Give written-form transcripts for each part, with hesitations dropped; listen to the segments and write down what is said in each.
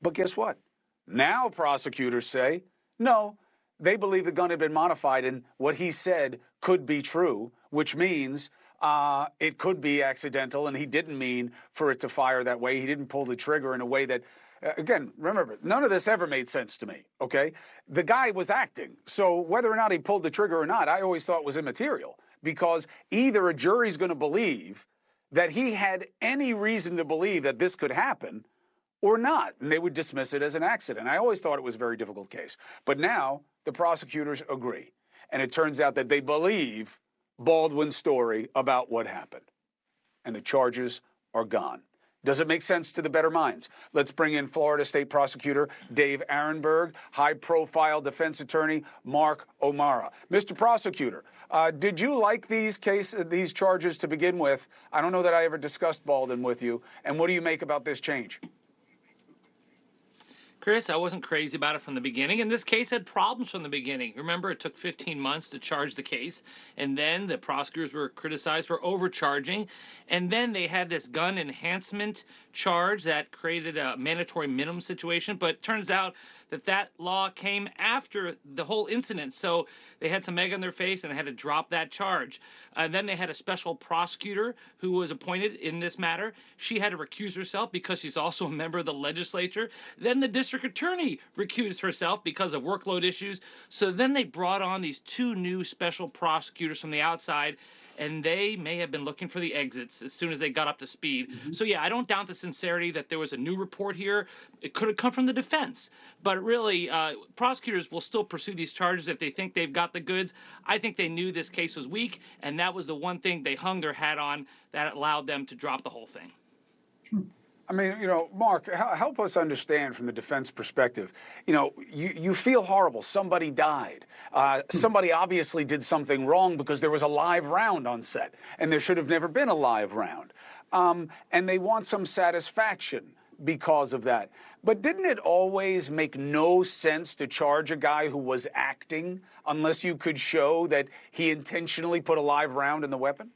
But guess what? Now prosecutors say, no, they believe the gun had been modified and what he said could be true, which means it could be accidental and he didn't mean for it to fire that way. He didn't pull the trigger in a way that, again, remember, none of this ever made sense to me, okay? The guy was acting. So whether or not he pulled the trigger or not, I always thought was immaterial because either a jury's going to believe that he had any reason to believe that this could happen or not, and they would dismiss it as an accident. I always thought it was a very difficult case. But now the prosecutors agree, and it turns out that they believe Baldwin's story about what happened, and the charges are gone. Does it make sense to the better minds? Let's bring in Florida State Prosecutor Dave Aronberg, high-profile defense attorney Mark O'Mara. Mr. Prosecutor, did you like these charges to begin with? I don't know that I ever discussed Baldwin with you. And what do you make about this change? Chris, I wasn't crazy about it from the beginning, and this case had problems from the beginning. Remember, it took 15 months to charge the case, and then the prosecutors were criticized for overcharging, and then they had this gun enhancement charge that created a mandatory minimum situation, but it turns out that that law came after the whole incident, so they had some egg on their face and they had to drop that charge. And then they had a special prosecutor who was appointed in this matter. She had to recuse herself because she's also a member of the legislature. Then the district attorney recused herself because of workload issues. So then they brought on these two new special prosecutors from the outside, and they may have been looking for the exits as soon as they got up to speed. So yeah, I don't doubt the sincerity that there was a new report here. It could have come from the defense. But really, prosecutors will still pursue these charges if they think they've got the goods. I think they knew this case was weak, and that was the one thing they hung their hat on that allowed them to drop the whole thing. I mean, Mark, help us understand from the defense perspective. You feel horrible. Somebody died. Somebody obviously did something wrong because there was a live round on set, and there should have never been a live round. And they want some satisfaction because of that. But didn't it always make no sense to charge a guy who was acting unless you could show that he intentionally put a live round in the weapon?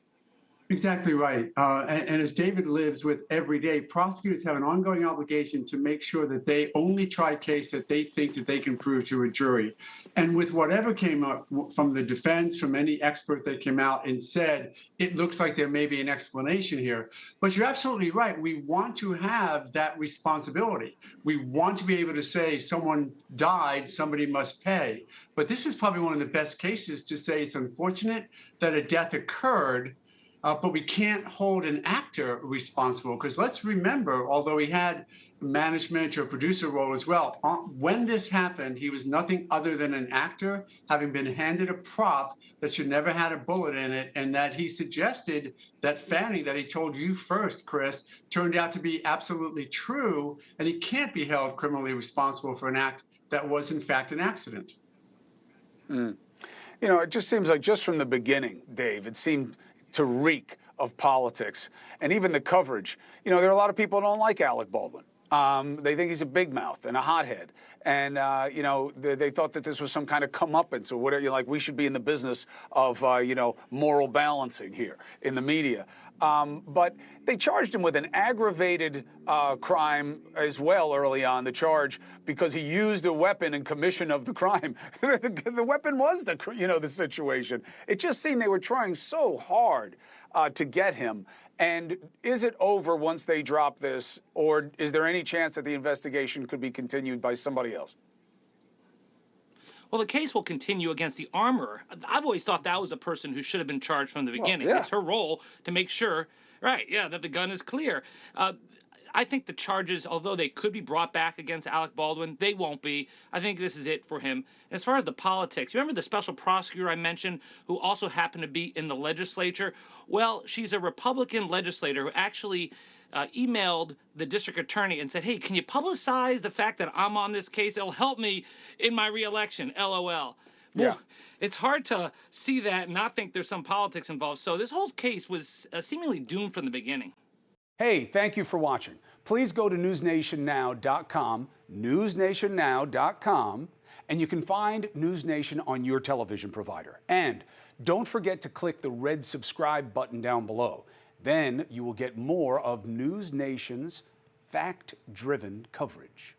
Exactly right. And as David lives with every day, prosecutors have an ongoing obligation to make sure that they only try a case that they think that they can prove to a jury. And with whatever came up from the defense, from any expert that came out and said, it looks like there may be an explanation here. But you're absolutely right. We want to have that responsibility. We want to be able to say someone died, somebody must pay. But this is probably one of the best cases to say it's unfortunate that a death occurred, but we can't hold an actor responsible because let's remember, although he had management or producer role as well, when this happened, he was nothing other than an actor, having been handed a prop that should never had a bullet in it, and that he suggested that Fanning, that he told you first, Chris, turned out to be absolutely true, and he can't be held criminally responsible for an act that was in fact an accident. It just seems like just from the beginning, Dave, it seemed to reek of politics. And even the coverage. There are a lot of people who don't like Alec Baldwin. They think he's a big mouth and a hothead. And, they thought that this was some kind of comeuppance or whatever. Like, we should be in the business of, moral balancing here in the media. But they charged him with an aggravated crime as well early on, the charge, because he used a weapon in commission of the crime. The weapon was the situation. It just seemed they were trying so hard to get him. And is it over once they drop this, or is there any chance that the investigation could be continued by somebody else? Well, the case will continue against the armorer. I've always thought that was the person who should have been charged from the beginning. Well, yeah. It's her role to make sure, that the gun is clear. I think the charges, although they could be brought back against Alec Baldwin, they won't be. I think this is it for him. As far as the politics, remember the special prosecutor I mentioned who also happened to be in the legislature? Well, she's a Republican legislator who actually emailed the district attorney and said, hey, can you publicize the fact that I'm on this case? It'll help me in my reelection, LOL. Yeah. It's hard to see that and not think there's some politics involved. So this whole case was seemingly doomed from the beginning. Hey, thank you for watching. Please go to newsnationnow.com, newsnationnow.com, and you can find NewsNation on your television provider. And don't forget to click the red subscribe button down below. Then you will get more of NewsNation's fact-driven coverage.